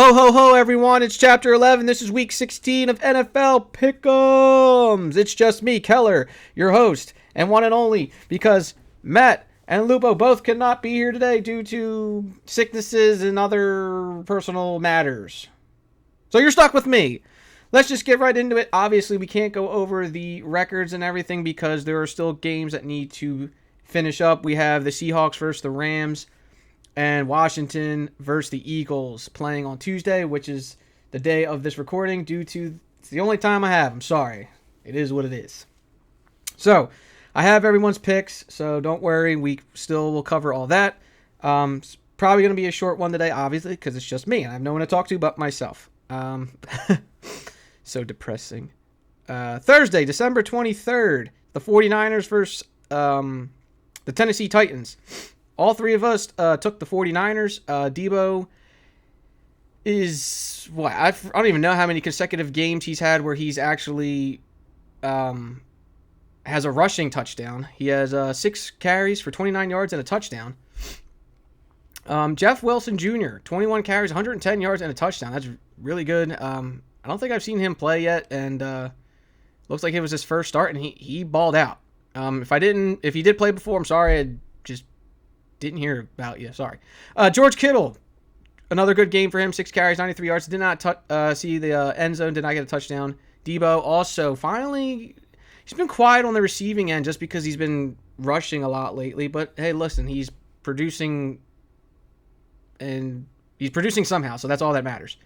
Ho, ho, ho, everyone. It's Chapter 11. This is Week 16 of NFL Pick'ems. It's just me, Keller, your host, and one and only, because Matt and Lupo both cannot be here today due to sicknesses and other personal matters. So you're stuck with me. Let's just get right into it. Obviously, we can't go over the records and everything because there are still games that need to finish up. We have the Seahawks versus the Rams and Washington versus the Eagles playing on Tuesday, which is the day of this recording due to it's the only time I have. I'm sorry. It is what it is. So, I have everyone's picks, so don't worry. We still will cover all that. It's probably going to be a short one today, obviously, because it's just me. I have no one to talk to but myself. So depressing. Thursday, December 23rd, the 49ers versus the Tennessee Titans. All three of us took the 49ers. Debo is, I don't even know how many consecutive games he's had where he's actually has a rushing touchdown. He has 6 carries for 29 yards and a touchdown. Jeff Wilson Jr., 21 carries, 110 yards and a touchdown. That's really good. I don't think I've seen him play yet, and looks like it was his first start, and he balled out. If he did play before, I'm sorry, I just didn't hear about you. Sorry. George Kittle, another good game for him. 6 carries, 93 yards. Did not see the end zone. Did not get a touchdown. Debo also finally, he's been quiet on the receiving end just because he's been rushing a lot lately. But hey, listen, he's producing, and he's producing somehow. So that's all that matters.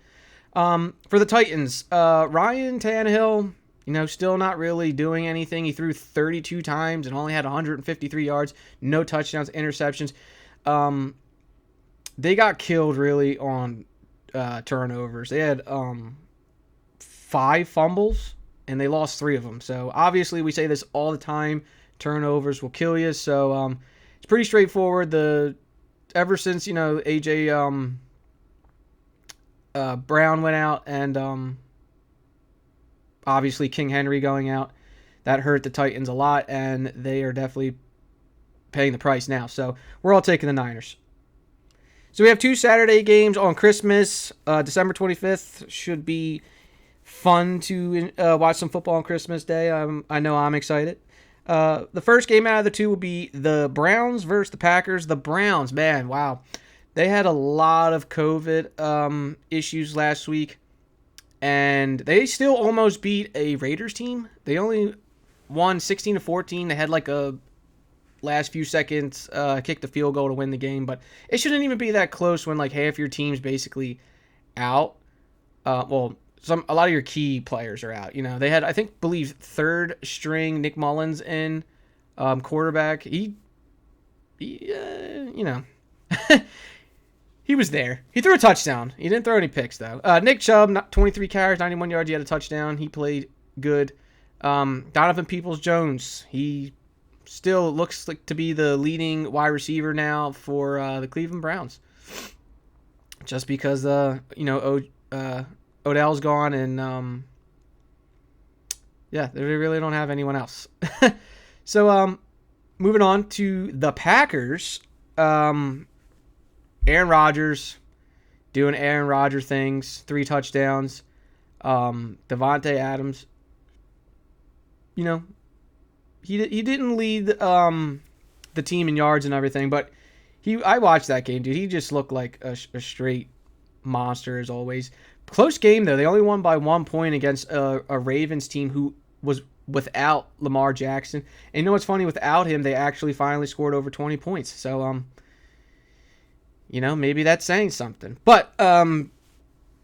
For the Titans, Ryan Tannehill, still not really doing anything. He threw 32 times and only had 153 yards, no touchdowns, interceptions. They got killed really on turnovers. They had 5 fumbles and they lost 3 of them. So obviously we say this all the time, turnovers will kill you. So it's pretty straightforward. Ever since AJ Brown went out and obviously King Henry going out, that hurt the Titans a lot, and they are definitely paying the price now. So we're all taking the Niners. So we have 2 Saturday games on Christmas. December 25th should be fun to watch some football on Christmas Day. I know I'm excited. The first game out of the 2 will be the Browns versus the Packers. The Browns, man, wow. They had a lot of COVID issues last week, and they still almost beat a Raiders team. They only won 16-14. They had like a last few seconds kick the field goal to win the game, but it shouldn't even be that close when like half your team's basically out. A lot of your key players are out. They had, I believe third string Nick Mullins in quarterback. He He was there. He threw a touchdown. He didn't throw any picks, though. Nick Chubb, 23 carries, 91 yards. He had a touchdown. He played good. Donovan Peoples-Jones, he still looks like to be the leading wide receiver now for the Cleveland Browns. Just because, Odell's gone, and, they really don't have anyone else. So, moving on to the Packers. Aaron Rodgers doing Aaron Rodgers things, 3 touchdowns. Devontae Adams, he didn't lead the team in yards and everything, but I watched that game, dude. He just looked like a straight monster as always. Close game though. They only won by 1 point against a Ravens team who was without Lamar Jackson. And what's funny? Without him, they actually finally scored over 20 points. So maybe that's saying something. But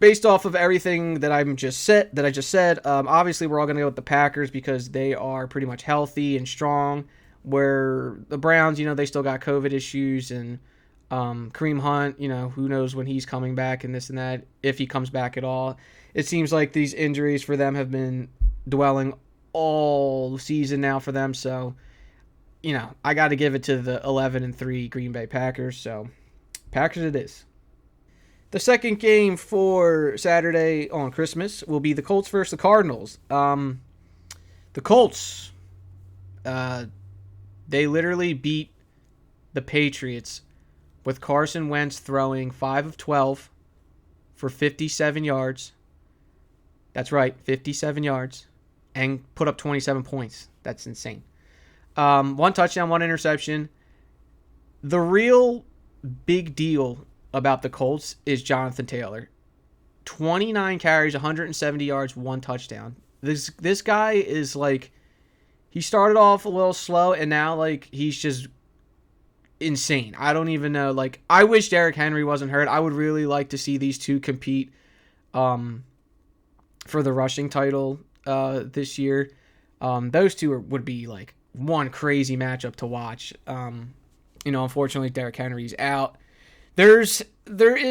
based off of everything that I just said, obviously we're all going to go with the Packers because they are pretty much healthy and strong. Where the Browns, they still got COVID issues, and Kareem Hunt, who knows when he's coming back and this and that, if he comes back at all. It seems like these injuries for them have been dwelling all season now for them. So, I got to give it to the 11-3 Green Bay Packers. So, Packers it is. The second game for Saturday on Christmas will be the Colts versus the Cardinals. The Colts, they literally beat the Patriots with Carson Wentz throwing 5 of 12 for 57 yards. That's right, 57 yards, and put up 27 points. That's insane. One touchdown, one interception. The real big deal about the Colts is Jonathan Taylor. 29 carries, 170 yards, one touchdown. This guy is like, he started off a little slow, and now like he's just insane. I don't even know. Like, I wish Derrick Henry wasn't hurt. I would really like to see these two compete for the rushing title this year. Those two would be like one crazy matchup to watch. Unfortunately, Derrick Henry's out. There is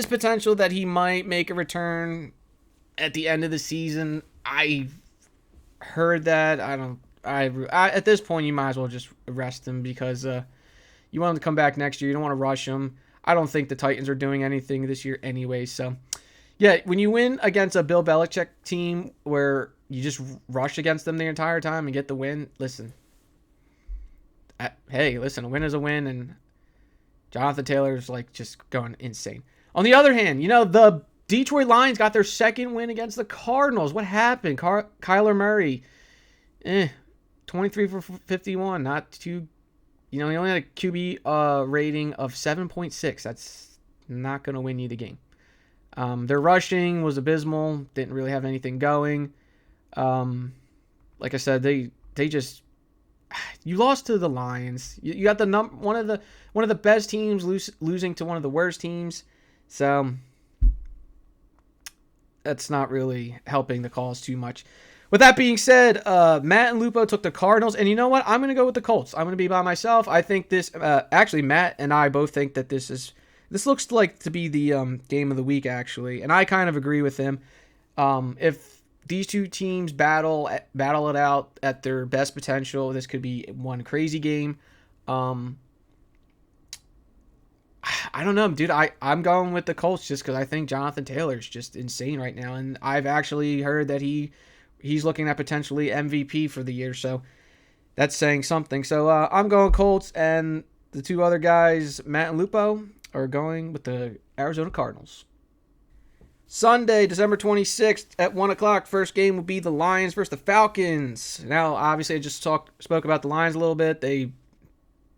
potential that he might make a return at the end of the season. I heard that. At this point, you might as well just rest him because you want him to come back next year. You don't want to rush him. I don't think the Titans are doing anything this year anyway. So, yeah, when you win against a Bill Belichick team where you just rush against them the entire time and get the win, listen, a win is a win, and Jonathan Taylor's like just going insane. On the other hand, the Detroit Lions got their second win against the Cardinals. What happened? Kyler Murray, 23 for 51, not too. He only had a QB rating of 7.6. That's not going to win you the game. Their rushing was abysmal. Didn't really have anything going. Like I said, they just. You lost to the Lions. You got one of the best teams losing to one of the worst teams. So that's not really helping the cause too much. With that being said, Matt and Lupo took the Cardinals, and you know what? I'm going to go with the Colts. I'm going to be by myself. I think this. Actually, Matt and I both think that this looks like to be the game of the week, actually, and I kind of agree with him. If these two teams battle it out at their best potential, this could be one crazy game. I don't know, dude. I'm going with the Colts just because I think Jonathan Taylor's just insane right now, and I've actually heard that he's looking at potentially MVP for the year, so that's saying something. So I'm going Colts, and the two other guys, Matt and Lupo, are going with the Arizona Cardinals. Sunday, December 26th at 1 o'clock, first game will be the Lions versus the Falcons. Now, obviously, I just spoke about the Lions a little bit. They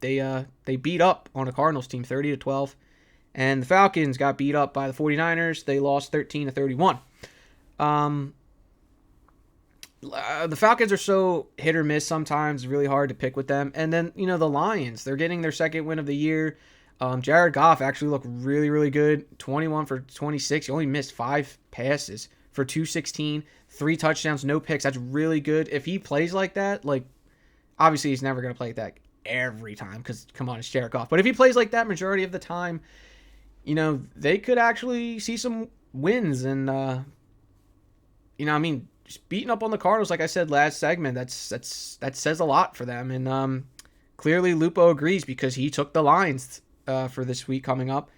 beat up on a Cardinals team 30-12, and the Falcons got beat up by the 49ers. They lost 13-31. The Falcons are so hit or miss sometimes. It's really hard to pick with them. And then, the Lions, they're getting their second win of the year. Jared Goff actually looked really, really good. 21 for 26. He only missed 5 passes for 216, 3 touchdowns, no picks. That's really good. If he plays like that, obviously he's never going to play like that every time because, come on, it's Jared Goff. But if he plays like that majority of the time, they could actually see some wins. And, just beating up on the Cardinals, like I said last segment, that says a lot for them. And clearly Lupo agrees because he took the Lions for this week coming up.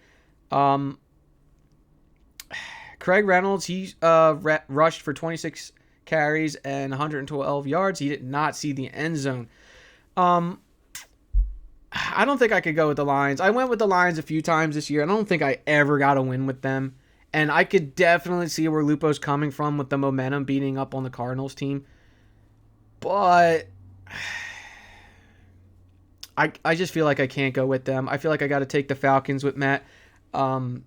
Craig Reynolds, he rushed for 26 carries and 112 yards. He did not see the end zone. I don't think I could go with the Lions. I went with the Lions a few times this year. I don't think I ever got a win with them. And I could definitely see where Lupo's coming from with the momentum beating up on the Cardinals team. But I just feel like I can't go with them. I feel like I got to take the Falcons with Matt. I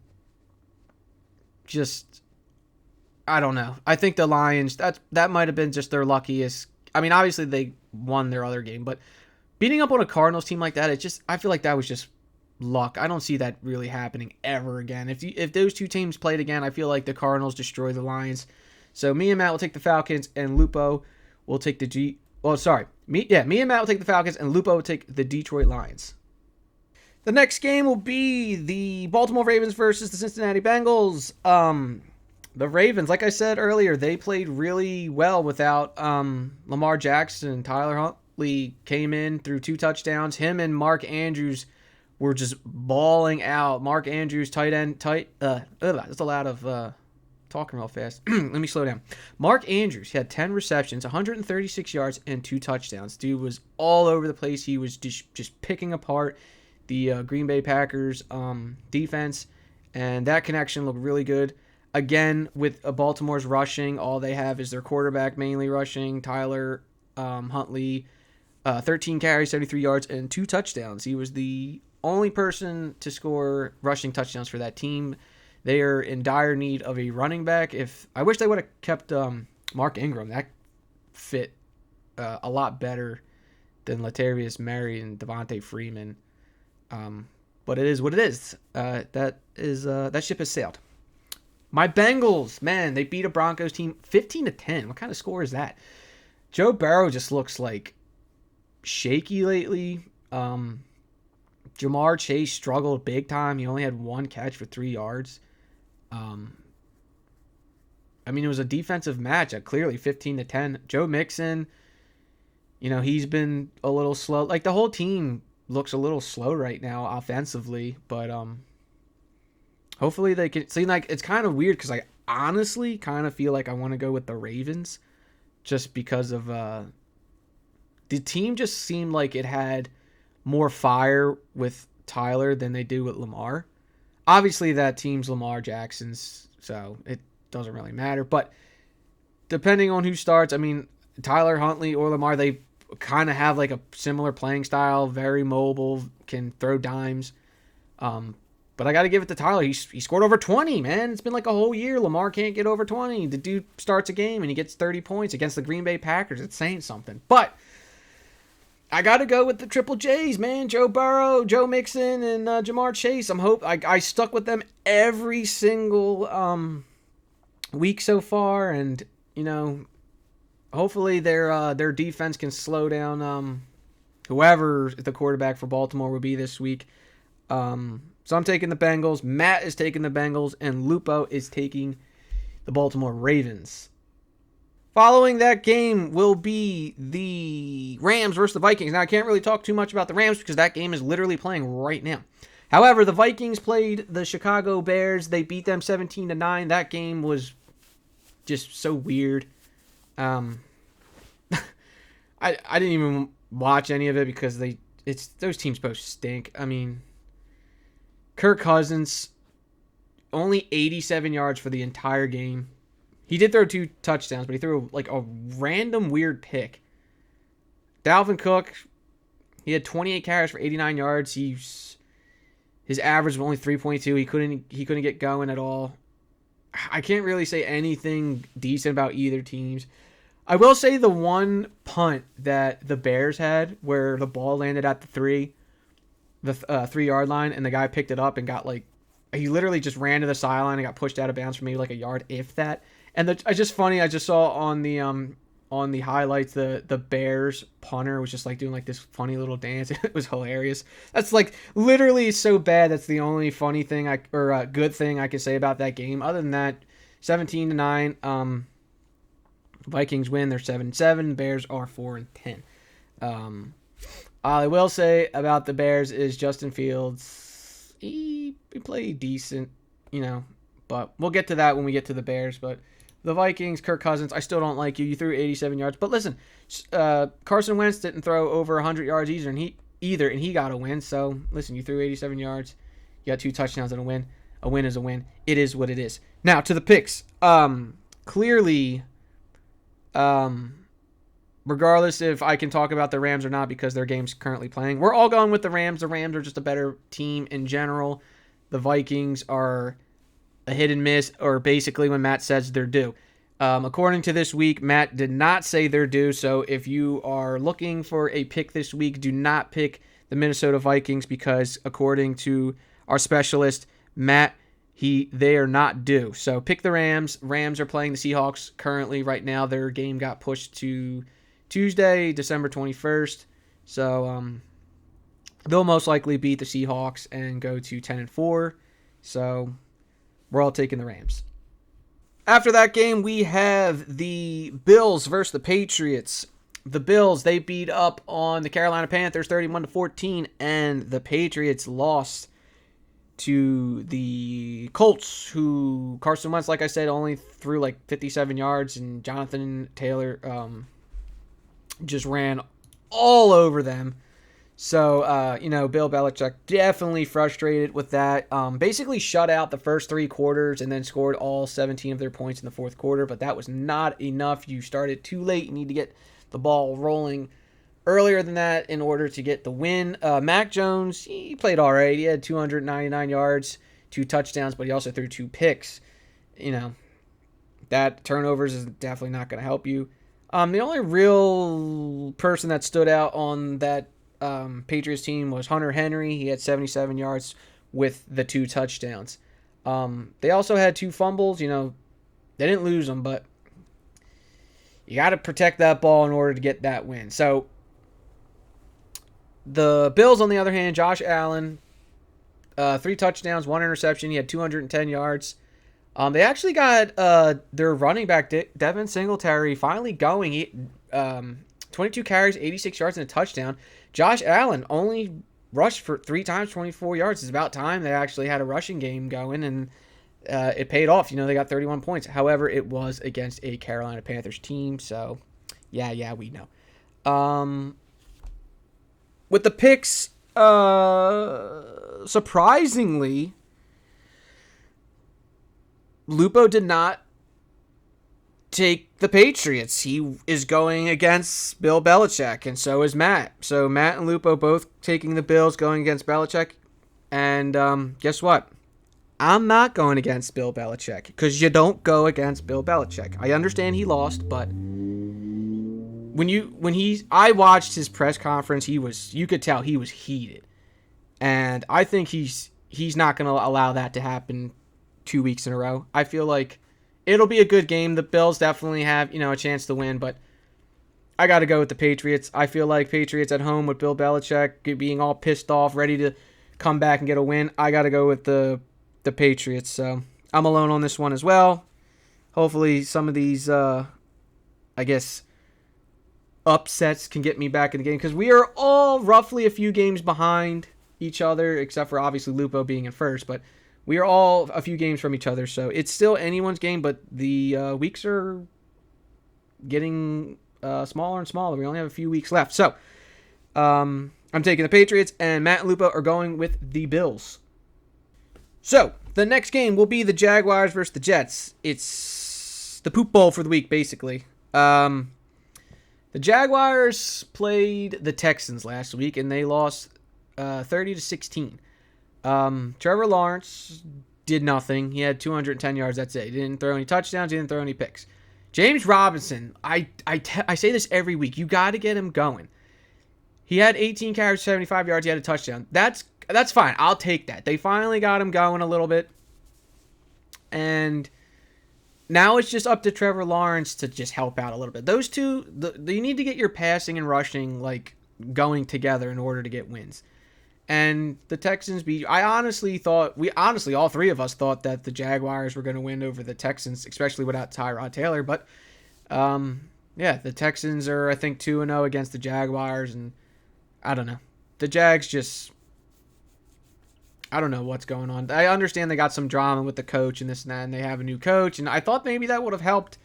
don't know. I think the Lions, that might have been just their luckiest. I mean, obviously they won their other game, but beating up on a Cardinals team like that, I feel like that was just luck. I don't see that really happening ever again. If those two teams played again, I feel like the Cardinals destroy the Lions. So me and Matt will take the Falcons, and Lupo will take the Me and Matt will take the Falcons, and Lupo will take the Detroit Lions. The next game will be the Baltimore Ravens versus the Cincinnati Bengals. The Ravens, like I said earlier, they played really well without Lamar Jackson. Tyler Huntley came in, threw 2 touchdowns. Him and Mark Andrews were just balling out. Mark Andrews, tight end. That's a lot of talking real fast. Let me slow down. Mark Andrews had 10 receptions, 136 yards, and 2 touchdowns. Dude was all over the place. He was just picking apart the Green Bay Packers defense, and that connection looked really good. Again, with Baltimore's rushing, all they have is their quarterback mainly rushing, Tyler Huntley, 13 carries, 73 yards, and 2 touchdowns. He was the only person to score rushing touchdowns for that team. They are in dire need of a running back. I wish they would have kept Mark Ingram. That fit a lot better than Latavius Murray and Devontae Freeman. But it is what it is. That ship has sailed. My Bengals, man, they beat a Broncos team 15-10. What kind of score is that? Joe Burrow just looks like shaky lately. Jamar Chase struggled big time. He only had 1 catch for 3 yards. It was a defensive match at clearly 15-10. Joe Mixon, he's been a little slow. Like, the whole team looks a little slow right now offensively, but hopefully they can see. Like, it's kind of weird because I honestly kind of feel like I want to go with the Ravens just because of the team just seemed like it had more fire with Tyler than they do with Lamar. Obviously, that team's Lamar Jackson's, so it doesn't really matter. But depending on who starts, Tyler Huntley or Lamar, they kind of have like a similar playing style, very mobile, can throw dimes. But I got to give it to Tyler. He scored over 20, man. It's been like a whole year. Lamar can't get over 20. The dude starts a game and he gets 30 points against the Green Bay Packers. It's saying something. But I got to go with the Triple J's, man. Joe Burrow, Joe Mixon, and Jamar Chase. I stuck with them every single week so far, and hopefully their defense can slow down whoever the quarterback for Baltimore will be this week. So I'm taking the Bengals. Matt is taking the Bengals, and Lupo is taking the Baltimore Ravens. Following that game will be the Rams versus the Vikings. Now, I can't really talk too much about the Rams because that game is literally playing right now. However, the Vikings played the Chicago Bears. They beat them 17-9. That game was just so weird. I didn't even watch any of it because those teams both stink. Kirk Cousins, only 87 yards for the entire game. He did throw 2 touchdowns, but he threw like a random weird pick. Dalvin Cook, he had 28 carries for 89 yards. His average was only 3.2. He couldn't get going at all. I can't really say anything decent about either teams. I will say the one punt that the Bears had where the ball landed at the 3-yard line, and the guy picked it up and he literally just ran to the sideline and got pushed out of bounds for maybe like a yard, if that. And it's just funny. I just saw on the highlights the Bears punter was just like doing like this funny little dance. It was hilarious. That's like literally so bad. That's the only funny thing good thing I could say about that game. Other than that, 17-9. Vikings win. They're 7-7. Bears are 4-10. All I will say about the Bears is Justin Fields. He played decent, but we'll get to that when we get to the Bears. But the Vikings, Kirk Cousins, I still don't like you. You threw 87 yards. But listen, Carson Wentz didn't throw over 100 yards either, and he got a win. So, listen, you threw 87 yards. You got 2 touchdowns and a win. A win is a win. It is what it is. Now, to the picks. Clearly, regardless if I can talk about the Rams or not because their game's currently playing, we're all going with the Rams. The Rams are just a better team in general. The Vikings are a hit and miss, or basically when Matt says they're due. According to this week, Matt did not say they're due, so if you are looking for a pick this week, do not pick the Minnesota Vikings because according to our specialist, Matt, they are not due. So pick the Rams. Rams are playing the Seahawks currently right now. Their game got pushed to Tuesday, December 21st. So they'll most likely beat the Seahawks and go to 10-4. So we're all taking the Rams. After that game, we have the Bills versus the Patriots. The Bills, they beat up on the Carolina Panthers 31-14, and the Patriots lost to the Colts, who Carson Wentz, like I said, only threw like 57 yards, and Jonathan Taylor just ran all over them. So, Bill Belichick definitely frustrated with that. Basically shut out the first 3 quarters and then scored all 17 of their points in the fourth quarter, but that was not enough. You started too late. You need to get the ball rolling earlier than that in order to get the win. Mac Jones, he played all right. He had 299 yards, 2 touchdowns, but he also threw 2 picks. That turnovers is definitely not going to help you. The only real person that stood out on that Patriots team was Hunter Henry. He had 77 yards with the 2 touchdowns. They also had 2 fumbles. They didn't lose them, but you got to protect that ball in order to get that win. So the Bills, on the other hand, Josh Allen, 3 touchdowns, 1 interception. He had 210 yards. They actually got their running back, Devin Singletary, finally going. He 22 carries, 86 yards, and a touchdown. Josh Allen only rushed for 3 times, 24 yards. It's about time they actually had a rushing game going, and it paid off. They got 31 points. However, it was against a Carolina Panthers team, so yeah, we know. With the picks, surprisingly, Lupo did not take the Patriots. He is going against Bill Belichick, and so is Matt. So Matt and Lupo both taking the Bills, going against Belichick. And guess what? I'm not going against Bill Belichick, because you don't go against Bill Belichick. I understand he lost, but I watched his press conference, you could tell he was heated. And I think he's not going to allow that to happen 2 weeks in a row. I feel like it'll be a good game. The Bills definitely have, a chance to win, but I got to go with the Patriots. I feel like Patriots at home with Bill Belichick being all pissed off, ready to come back and get a win. I got to go with the Patriots. So I'm alone on this one as well. Hopefully some of these, upsets can get me back in the game, because we are all roughly a few games behind each other, except for obviously Lupo being in first, but we are all a few games from each other, so it's still anyone's game, but the weeks are getting smaller and smaller. We only have a few weeks left. So I'm taking the Patriots, and Matt and Lupo are going with the Bills. So the next game will be the Jaguars versus the Jets. It's the poop bowl for the week, basically. The Jaguars played the Texans last week, and they lost 30-16. Trevor Lawrence did nothing. He had 210 yards. That's it. He didn't throw any touchdowns. He didn't throw any picks. James Robinson, I say this every week. You got to get him going. He had 18 carries, 75 yards. He had a touchdown. That's fine. I'll take that. They finally got him going a little bit. And now it's just up to Trevor Lawrence to just help out a little bit. Those two, you need to get your passing and rushing going together in order to get wins. And the Texans all 3 of us thought that the Jaguars were going to win over the Texans, especially without Tyrod Taylor. But, the Texans are, I think, 2-0 against the Jaguars. And I don't know. The Jags I don't know what's going on. I understand they got some drama with the coach and this and that, and they have a new coach. And I thought maybe that would have helped.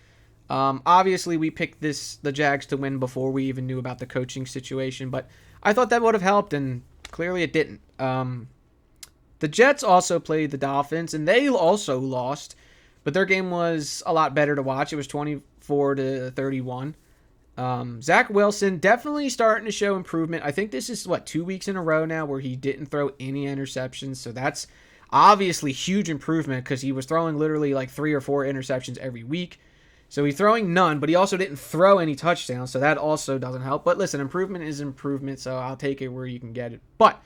Obviously, we picked the Jags to win before we even knew about the coaching situation. But I thought that would have helped, and clearly it didn't. The Jets also played the Dolphins, and they also lost, but their game was a lot better to watch. It was 24-31. Zach Wilson definitely starting to show improvement. I think this is 2 weeks in a row now where he didn't throw any interceptions, so that's obviously huge improvement, because he was throwing literally 3 or 4 interceptions every week. So he's throwing none, but he also didn't throw any touchdowns, so that also doesn't help. But listen, improvement is improvement, so I'll take it where you can get it. But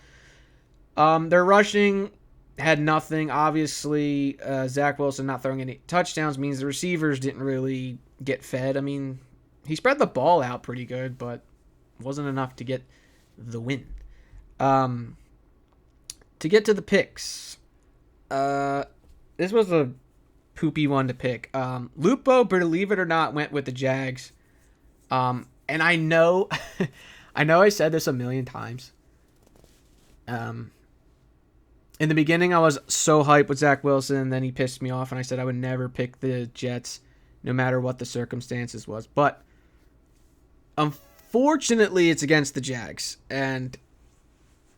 their rushing had nothing. Obviously, Zach Wilson not throwing any touchdowns means the receivers didn't really get fed. I mean, he spread the ball out pretty good, but wasn't enough to get the win. To get to the picks, this was a poopy one to pick. Lupo, believe it or not, went with the Jags. And I know I said this a million times. In the beginning, I was so hyped with Zach Wilson, and then he pissed me off, and I said I would never pick the Jets, no matter what the circumstances was. But unfortunately, it's against the Jags, and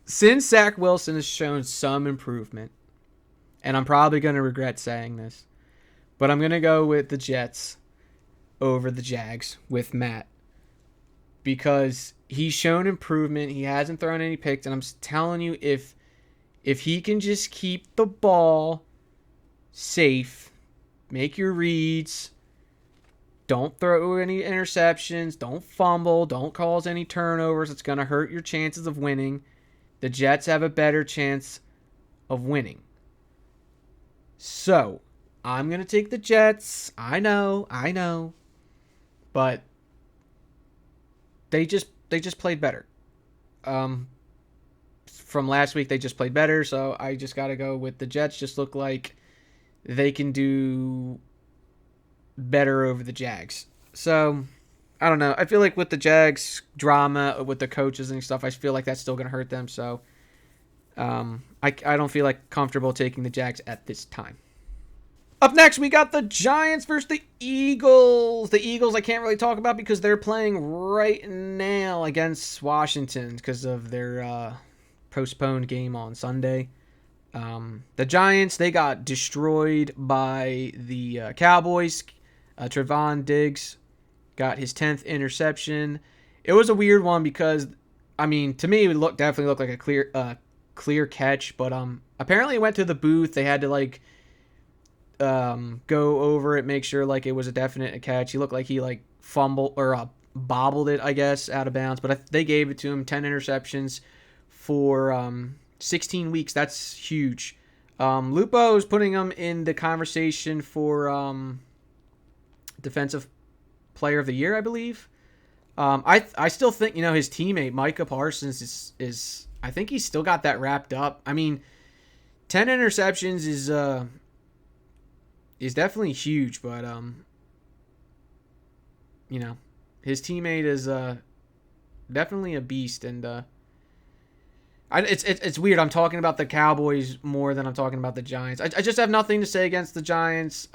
since Zach Wilson has shown some improvement, and I'm probably going to regret saying this, but I'm going to go with the Jets over the Jags with Matt because he's shown improvement. He hasn't thrown any picks, and I'm telling you, if he can just keep the ball safe, make your reads, don't throw any interceptions, don't fumble, don't cause any turnovers, it's going to hurt your chances of winning. The Jets have a better chance of winning. So, I'm going to take the Jets. I know. But they just played better. From last week, they just played better, so I just got to go with the Jets. Just look like they can do better over the Jags. So, I don't know. I feel like with the Jags drama, with the coaches and stuff, I feel like that's still going to hurt them. So, I don't feel like comfortable taking the Jags at this time. Up next, we got the Giants versus the Eagles. The Eagles I can't really talk about because they're playing right now against Washington because of their postponed game on Sunday. The Giants, they got destroyed by the Cowboys. Trevon Diggs got his 10th interception. It was a weird one because, I mean, to me, it definitely looked like a clear catch, but apparently it went to the booth. They had to go over it, make sure it was a definite catch. He looked like he fumbled or bobbled it, I guess, out of bounds, but they gave it to him. 10 interceptions for 16 weeks. That's huge. Lupo is putting him in the conversation for defensive player of the year, I believe. I still think his teammate Micah Parsons is I think he's still got that wrapped up. I mean, 10 interceptions is definitely huge, but his teammate is definitely a beast, and it's weird. I'm talking about the Cowboys more than I'm talking about the Giants. I just have nothing to say against the Giants.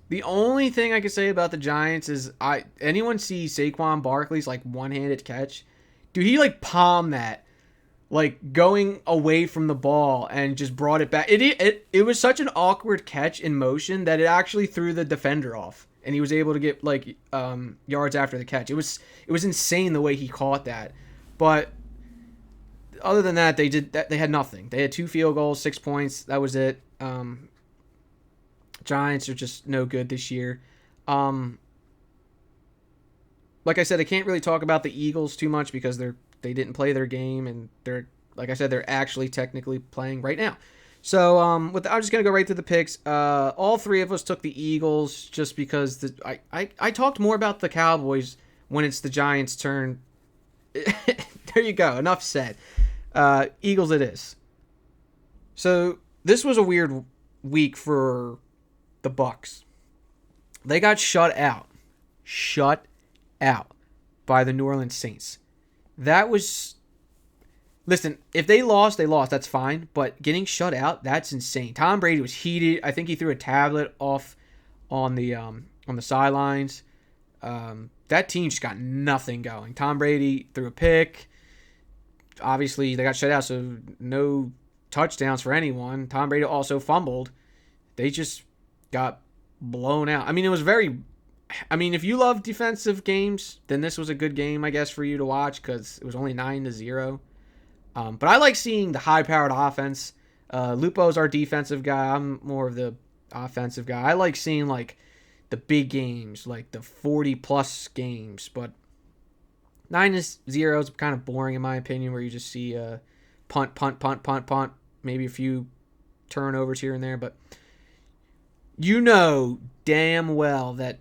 The only thing I can say about the Giants is anyone see Saquon Barkley's one-handed catch? Dude, he palmed that, going away from the ball and just brought it back. It was such an awkward catch in motion that it actually threw the defender off, and he was able to get yards after the catch. It was insane the way he caught that. But other than that, they had nothing. They had 2 field goals, 6 points. That was it. Giants are just no good this year. Like I said, I can't really talk about the Eagles too much because they didn't play their game, and they're actually technically playing right now. So I'm just gonna go right through the picks. All 3 of us took the Eagles just because I talked more about the Cowboys when it's the Giants' turn. There you go. Enough said. Eagles it is. So this was a weird week for the Bucs. They got shut out by the New Orleans Saints. That was, listen, if they lost, that's fine, but getting shut out, that's insane. Tom Brady was heated. I think he threw a tablet off on the sidelines. That team just got nothing going. Tom Brady threw a pick. Obviously, they got shut out, so no touchdowns for anyone. Tom Brady also fumbled. They just got blown out. I mean, it was if you love defensive games, then this was a good game, I guess, for you to watch because it was only 9-0. But I like seeing the high-powered offense. Lupo's our defensive guy. I'm more of the offensive guy. I like seeing, the big games, the 40-plus games. But 9-0 is kind of boring, in my opinion, where you just see punt, maybe a few turnovers here and there. But damn well that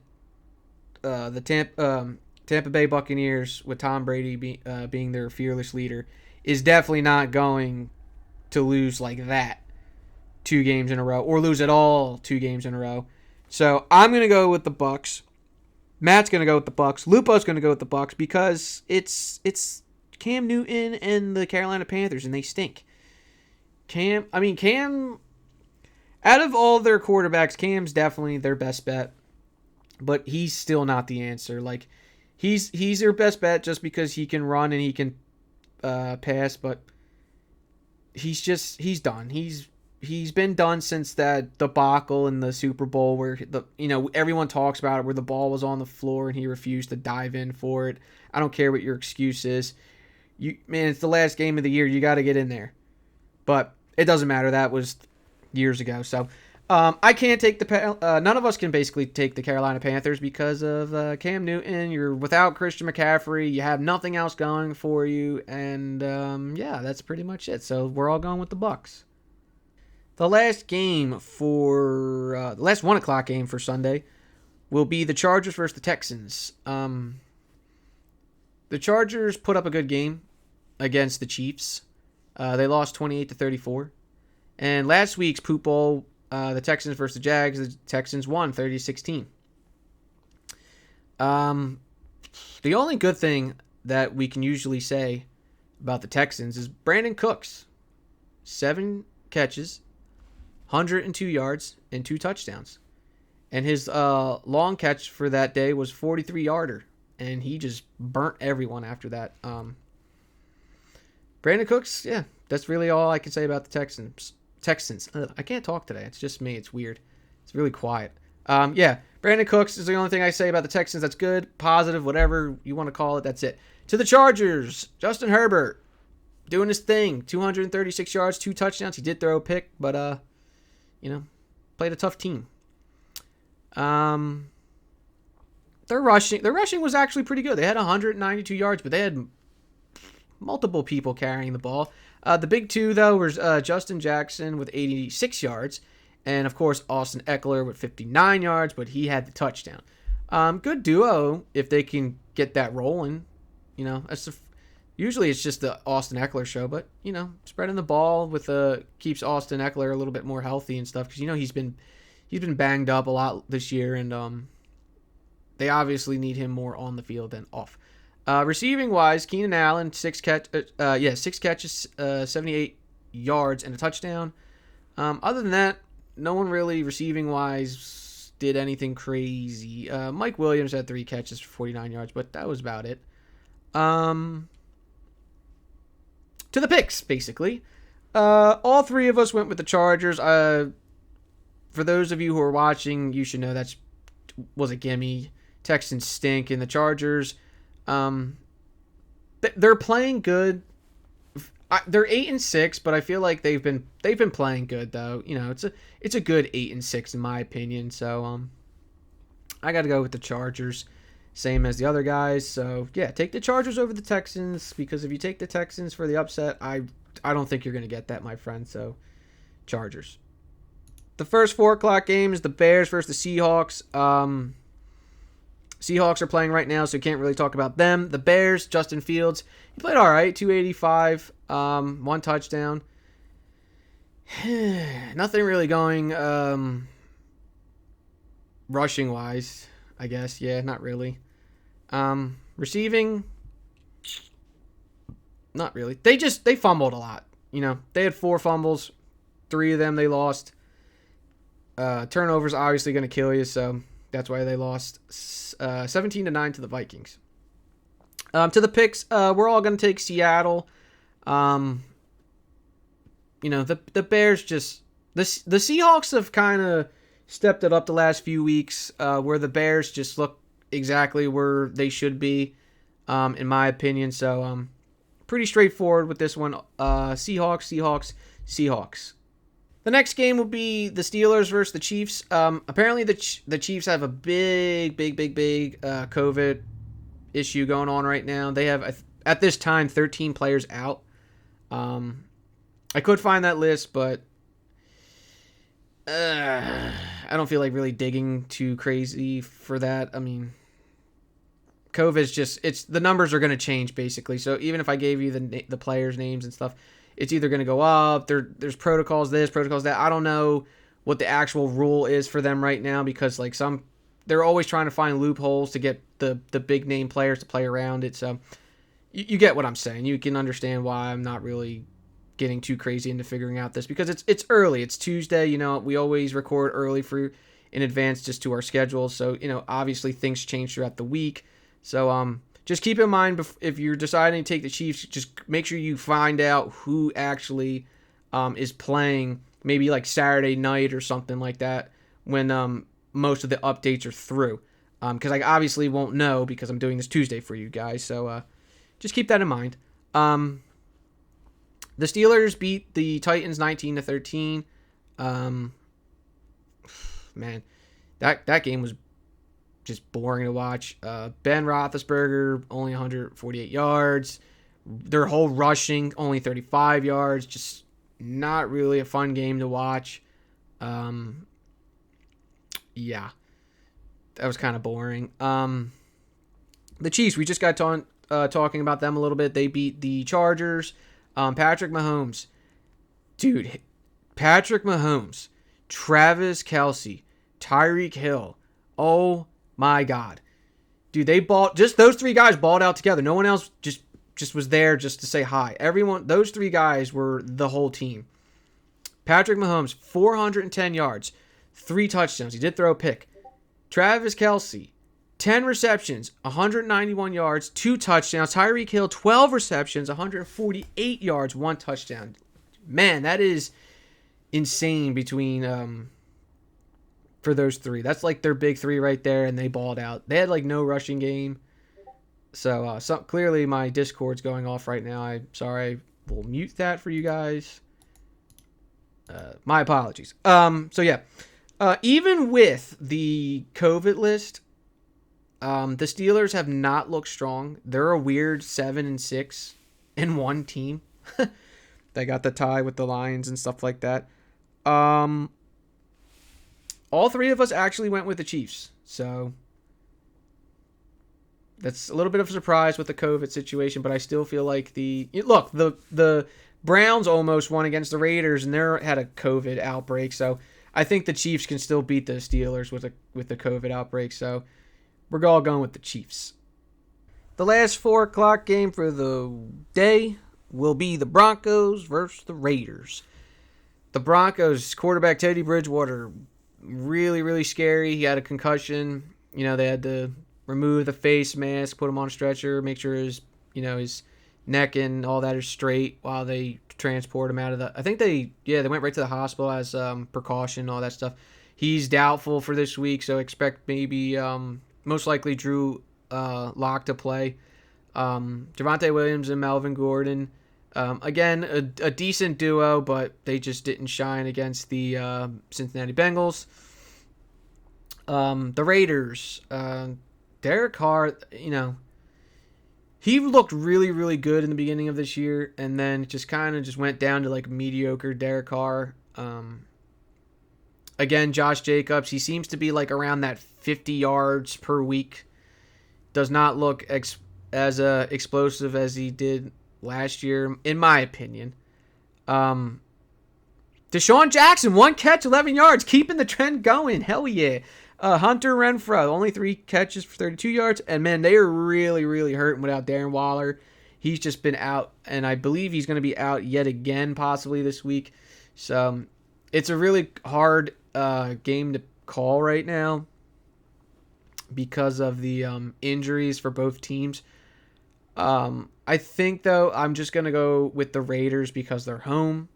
the Tampa Bay Buccaneers, with Tom Brady being their fearless leader, is definitely not going to lose like that 2 games in a row, or lose at all 2 games in a row. So I'm going to go with the Bucs. Matt's going to go with the Bucs. Lupo's going to go with the Bucs because it's Cam Newton and the Carolina Panthers, and they stink. Cam, out of all their quarterbacks, Cam's definitely their best bet. But he's still not the answer. He's their best bet just because he can run and he can past, but he's done. He's been done since that debacle in the Super Bowl where everyone talks about it, where the ball was on the floor and he refused to dive in for it. I don't care what your excuse is. It's the last game of the year. You got to get in there. But it doesn't matter. That was years ago. So I can't take none of us can basically take the Carolina Panthers because of Cam Newton. You're without Christian McCaffrey. You have nothing else going for you. And that's pretty much it. So we're all going with the Bucs. The last game for the last 1:00 game for Sunday will be the Chargers versus the Texans. The Chargers put up a good game against the Chiefs. They lost 28-34. And last week's Poop Bowl, the Texans versus the Jags, the Texans won 30-16. The only good thing that we can usually say about the Texans is Brandon Cooks. 7 catches, 102 yards, and 2 touchdowns. And his long catch for that day was 43-yarder. And he just burnt everyone after that. Brandon Cooks, yeah, that's really all I can say about the Texans. I can't talk today. It's just me. It's weird. It's really quiet. Brandon Cooks is the only thing I say about the Texans. That's good, positive, whatever you want to call it. That's it. To the Chargers, Justin Herbert doing his thing. 236 yards, 2 touchdowns. He did throw a pick, but played a tough team. Their rushing was actually pretty good. They had 192 yards, but they had multiple people carrying the ball. The big two, though, was Justin Jackson with 86 yards, and, of course, Austin Eckler with 59 yards, but he had the touchdown. Good duo if they can get that rolling. Usually it's just the Austin Eckler show, but, spreading the ball keeps Austin Eckler a little bit more healthy and stuff, because, he's been banged up a lot this year, and they obviously need him more on the field than off. Receiving wise, Keenan Allen, 6 catches, 78 yards, and a touchdown. Other than that, no one really receiving wise did anything crazy. Mike Williams had 3 catches for 49 yards, but that was about it. To the picks, basically. All 3 of us went with the Chargers. For those of you who are watching, you should know that was a gimme. Texans stink, and the Chargers, they're playing good. They're 8-6, but I feel like they've been playing good though. It's a good 8-6 in my opinion. So I got to go with the Chargers, same as the other guys. So yeah, take the Chargers over the Texans, because if you take the Texans for the upset, I don't think you're gonna get that, my friend. So Chargers. The first 4:00 game is the Bears versus the Seahawks. Seahawks are playing right now, so we can't really talk about them. The Bears, Justin Fields, he played all right, 285, 1 touchdown. Nothing really going rushing-wise, I guess. Yeah, not really. Receiving, not really. They fumbled a lot. They had 4 fumbles. 3 of them they lost. Turnovers obviously going to kill you, so that's why they lost 17-9 to the Vikings. To the picks, we're all going to take Seattle. The Bears the Seahawks have kind of stepped it up the last few weeks, where the Bears just look exactly where they should be, in my opinion. So pretty straightforward with this one. Seahawks. The next game will be the Steelers versus the Chiefs. Apparently, the Chiefs have a big COVID issue going on right now. They have, at this time, 13 players out. I could find that list, but I don't feel like really digging too crazy for that. I mean, COVID's the numbers are going to change, basically. So even if I gave you the players' names and stuff, it's either going to go up. There's protocols this, protocols that. I don't know what the actual rule is for them right now, because they're always trying to find loopholes to get the big name players to play around it. So you get what I'm saying. You can understand why I'm not really getting too crazy into figuring out this, because it's early. It's Tuesday. We always record early in advance just to our schedule. So obviously things change throughout the week. So just keep in mind if you're deciding to take the Chiefs, just make sure you find out who actually is playing, maybe like Saturday night or something like that, when most of the updates are through. Because I obviously won't know because I'm doing this Tuesday for you guys. So just keep that in mind. The Steelers beat the Titans 19-13. Man, that game was just boring to watch. Ben Roethlisberger, only 148 yards. Their whole rushing, only 35 yards. Just not really a fun game to watch. Yeah. That was kind of boring. The Chiefs, we just got talking about them a little bit. They beat the Chargers. Patrick Mahomes. Dude, Patrick Mahomes, Travis Kelce, Tyreek Hill. Oh my God. Dude, just those three guys balled out together. No one else just was there just to say hi. Those three guys were the whole team. Patrick Mahomes, 410 yards, 3 touchdowns. He did throw a pick. Travis Kelce, 10 receptions, 191 yards, 2 touchdowns. Tyreek Hill, 12 receptions, 148 yards, 1 touchdown. Man, that is insane for those three. That's like their big three right there, and they balled out. They had like no rushing game. So clearly my Discord's going off right now. I'm sorry. We'll mute that for you guys. My apologies. So yeah. Even with the COVID list, the Steelers have not looked strong. They're a weird 7-6 in one team. They got the tie with the Lions and stuff like that. All three of us actually went with the Chiefs. So that's a little bit of a surprise with the COVID situation, but I still feel like the Browns almost won against the Raiders and they had a COVID outbreak. So I think the Chiefs can still beat the Steelers with the COVID outbreak, so we're all going with the Chiefs. The last 4 o'clock game for the day will be the Broncos versus the Raiders. The Broncos quarterback Teddy Bridgewater, really, really scary. He had a concussion. They had to remove the face mask, put him on a stretcher, make sure his neck and all that is straight while they transport him out of the... I think they went right to the hospital as precaution, all that stuff. He's doubtful for this week, so expect maybe most likely Drew Lock to play. Javonte Williams and Melvin Gordon. Again, a decent duo, but they just didn't shine against the Cincinnati Bengals. The Raiders. Derek Carr, he looked really, really good in the beginning of this year, and then just kind of went down to like mediocre Derek Carr. Again, Josh Jacobs, he seems to be like around that 50 yards per week. Does not look as explosive as he did last year, in my opinion. Deshaun Jackson, 1 catch, 11 yards, keeping the trend going. Hell yeah. Hunter Renfrow, only 3 catches for 32 yards. And, man, they are really, really hurting without Darren Waller. He's just been out, and I believe he's going to be out yet again possibly this week. So it's a really hard game to call right now because of the injuries for both teams. I think, though, I'm just going to go with the Raiders because they're home.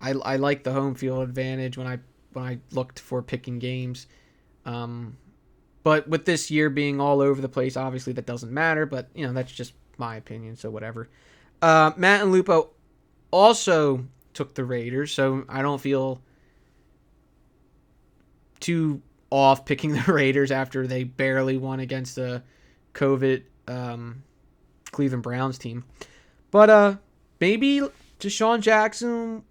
I like the home field advantage when I looked for picking games. But with this year being all over the place, obviously that doesn't matter, but that's just my opinion, so whatever. Matt and Lupo also took the Raiders, so I don't feel too off picking the Raiders after they barely won against the COVID Cleveland Browns team. But maybe Deshaun Jackson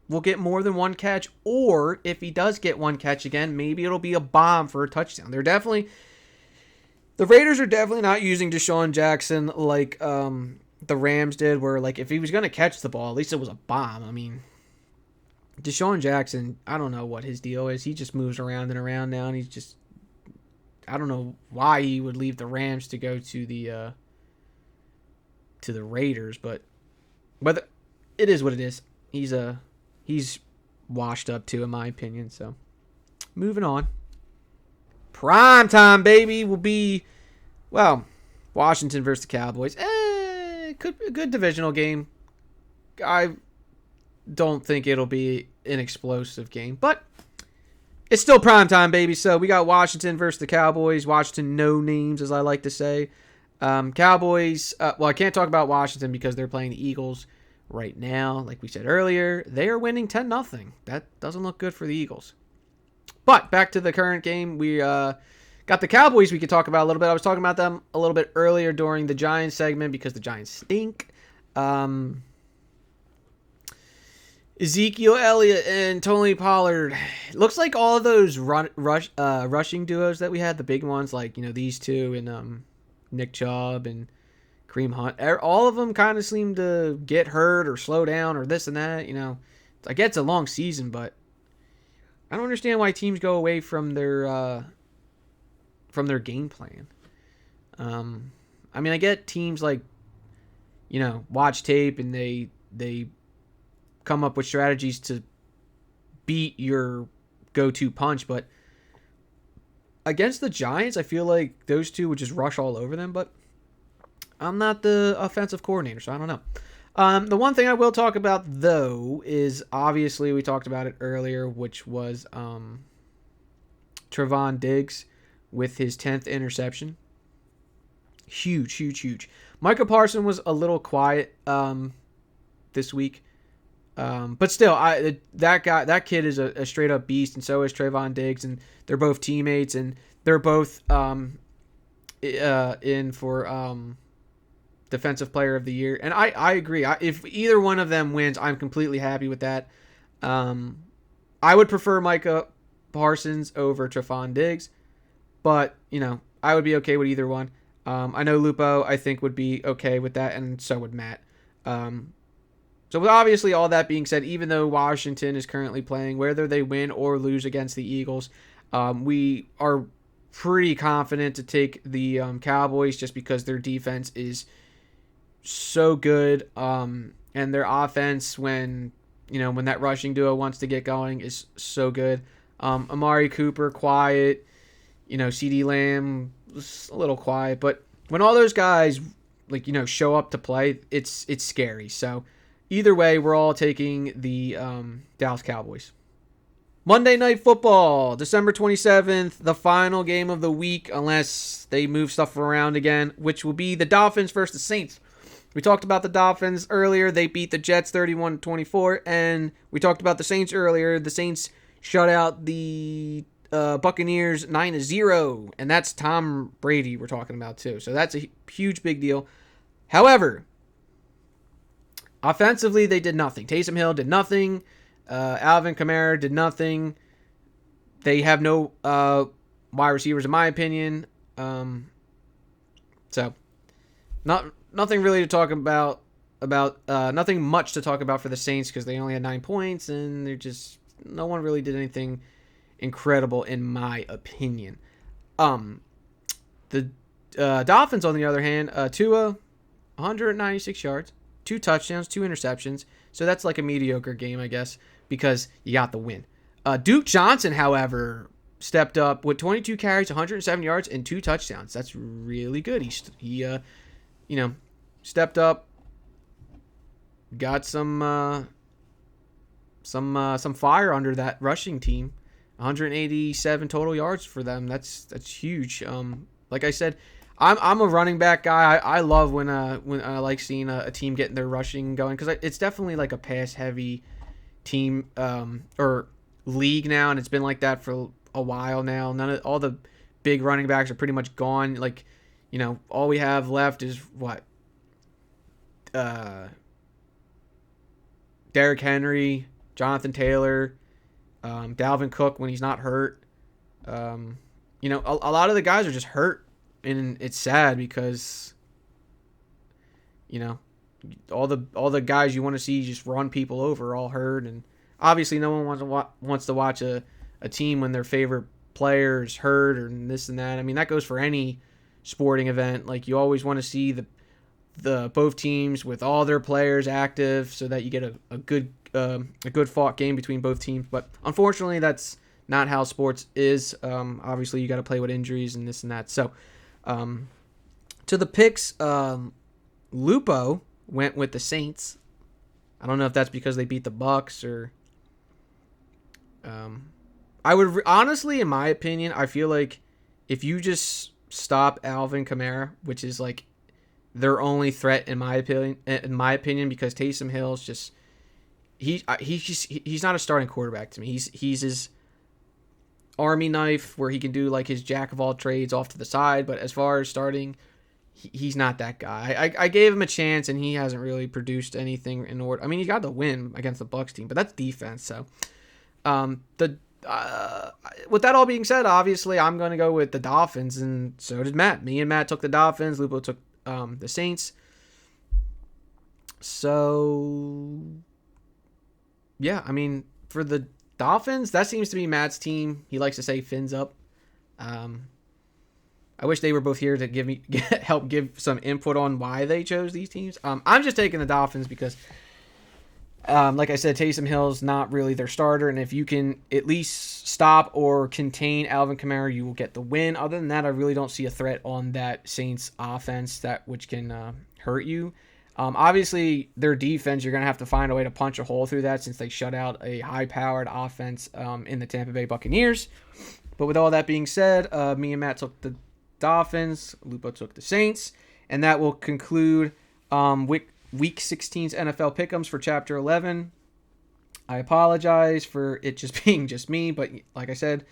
will get more than 1 catch, or if he does get 1 catch again, maybe it'll be a bomb for a touchdown. The Raiders are definitely not using Deshaun Jackson like the Rams did, where like if he was going to catch the ball, at least it was a bomb. I mean, Deshaun Jackson, I don't know what his deal is. He just moves around and around now, and I don't know why he would leave the Rams to go to the Raiders, but whether it is what it is, he's washed up too, in my opinion. So, moving on. Prime time, baby, will be, well, Washington versus the Cowboys. Could be a good divisional game. I don't think it'll be an explosive game, but it's still primetime, baby. So we got Washington versus the Cowboys. Washington no names, as I like to say. Cowboys, I can't talk about Washington because they're playing the Eagles right now. Like we said earlier, they are winning 10-0. That doesn't look good for the Eagles. But back to the current game, we got the Cowboys we could talk about a little bit. I was talking about them a little bit earlier during the Giants segment because the Giants stink. Ezekiel Elliott and Tony Pollard. Looks like all of those rushing duos that we had, the big ones, like these two and Nick Chubb and Kareem Hunt, all of them kind of seem to get hurt or slow down or this and that. I get it's a long season, but I don't understand why teams go away from their game plan. I get teams like watch tape and they come up with strategies to beat your go-to punch, but against the Giants, I feel like those two would just rush all over them, but I'm not the offensive coordinator, so I don't know. The one thing I will talk about, though, is obviously we talked about it earlier, which was Trevon Diggs with his 10th interception. Huge. Micah Parsons was a little quiet this week. But still, that kid is a straight up beast, and so is Trevon Diggs, and they're both teammates, and they're both in for Defensive Player of the Year. And I agree. If either one of them wins, I'm completely happy with that. I would prefer Micah Parsons over Trevon Diggs, but I would be okay with either one. I know Lupo, I think, would be okay with that, and so would Matt. So with obviously all that being said, even though Washington is currently playing, whether they win or lose against the Eagles, we are pretty confident to take the Cowboys just because their defense is so good, and their offense when that rushing duo wants to get going is so good. Amari Cooper quiet, CeeDee Lamb a little quiet, but when all those guys show up to play, it's scary. So either way, we're all taking the Dallas Cowboys. Monday Night Football, December 27th, the final game of the week, unless they move stuff around again, which will be the Dolphins versus the Saints. We talked about the Dolphins earlier. They beat the Jets 31-24, and we talked about the Saints earlier. The Saints shut out the Buccaneers 9-0, and that's Tom Brady we're talking about too. So that's a huge, big deal. However, offensively, they did nothing. Taysom Hill did nothing. Alvin Kamara did nothing. They have no wide receivers, in my opinion. So, nothing really to talk about. Nothing much to talk about for the Saints because they only had 9 points, and no one really did anything incredible, in my opinion. The Dolphins, on the other hand, Tua, 196 yards. 2 touchdowns, 2 interceptions. So that's like a mediocre game, I guess, because you got the win. Duke Johnson, however, stepped up with 22 carries, 107 yards, and 2 touchdowns. That's really good. He stepped up, got some fire under that rushing team. 187 total yards for them. That's huge. Like I said, I'm a running back guy. I love when I like seeing a team getting their rushing going because it's definitely like a pass heavy team or league now, and it's been like that for a while now. All the big running backs are pretty much gone. Like, all we have left is what Derrick Henry, Jonathan Taylor, Dalvin Cook when he's not hurt. A lot of the guys are just hurt. And it's sad because, all the guys you want to see just run people over are all hurt, and obviously no one wants to watch a team when their favorite player is hurt or this and that. I mean, that goes for any sporting event. Like, you always want to see the both teams with all their players active so that you get a good fought game between both teams. But unfortunately, that's not how sports is. Obviously, you got to play with injuries and this and that. So. To the picks, Lupo went with the Saints. I don't know if that's because they beat the Bucks or. I would honestly, in my opinion, I feel like if you just stop Alvin Kamara, which is like their only threat in my opinion, because Taysom Hill's just he's not a starting quarterback to me. He's his army knife where he can do like his jack of all trades off to the side, but as far as starting, he's not that guy. I gave him a chance and he hasn't really produced anything in order. I mean, he got the win against the Bucks team, but that's defense. So, with that all being said, obviously I'm going to go with the Dolphins, and so did Matt. Me and Matt took the Dolphins. Lupo took the Saints. So, yeah, I mean, for the Dolphins, that seems to be Matt's team. He likes to say fins up. I wish they were both here to help give some input on why they chose these teams. I'm just taking the Dolphins because, like I said, Taysom Hill's not really their starter, and if you can at least stop or contain Alvin Kamara, you will get the win. Other than that, I really don't see a threat on that Saints offense which can hurt you. Obviously, their defense, you're going to have to find a way to punch a hole through that since they shut out a high-powered offense in the Tampa Bay Buccaneers. But with all that being said, me and Matt took the Dolphins, Lupo took the Saints, and that will conclude Week 16's NFL Pick'ems for Chapter 11. I apologize for it just being just me, but like I said,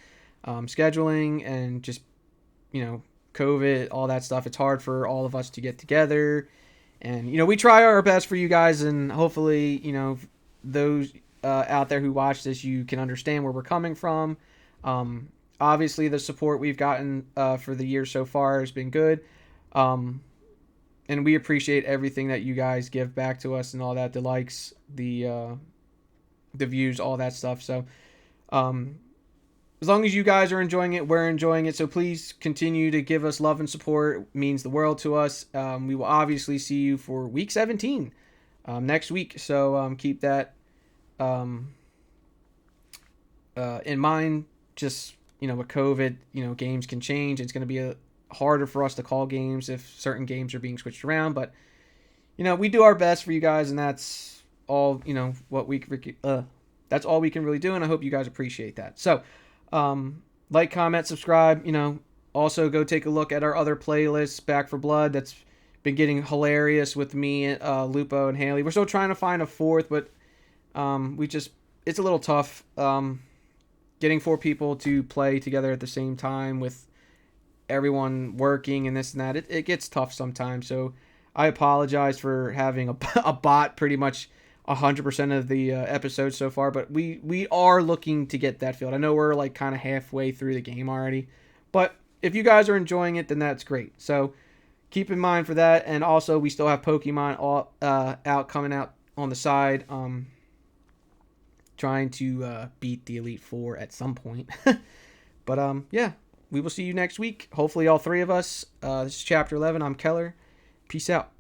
scheduling and just, COVID, all that stuff, it's hard for all of us to get together. And, we try our best for you guys, and hopefully, those out there who watch this, you can understand where we're coming from. Obviously, the support we've gotten for the year so far has been good. And we appreciate everything that you guys give back to us and all that, the likes, the views, all that stuff. So, as long as you guys are enjoying it, we're enjoying it. So please continue to give us love and support. It means the world to us. We will obviously see you for Week 17 next week. So keep that in mind. Just, with COVID, games can change. It's going to be harder for us to call games if certain games are being switched around. But, we do our best for you guys, and that's all, that's all we can really do. And I hope you guys appreciate that. So, like, comment, subscribe, also go take a look at our other playlists, Back for Blood. That's been getting hilarious with me, Lupo, and Haley. We're still trying to find a fourth, but it's a little tough getting 4 people to play together at the same time with everyone working and this and that. It gets tough sometimes, so I apologize for having a bot pretty much 100% of the episodes so far, but we are looking to get that filled. I know we're like kind of halfway through the game already, but if you guys are enjoying it, then that's great. So keep in mind for that, and also we still have Pokemon coming out on the side, trying to beat the Elite Four at some point. But yeah, we will see you next week. Hopefully all 3 of us. This is Chapter 11. I'm Keller. Peace out.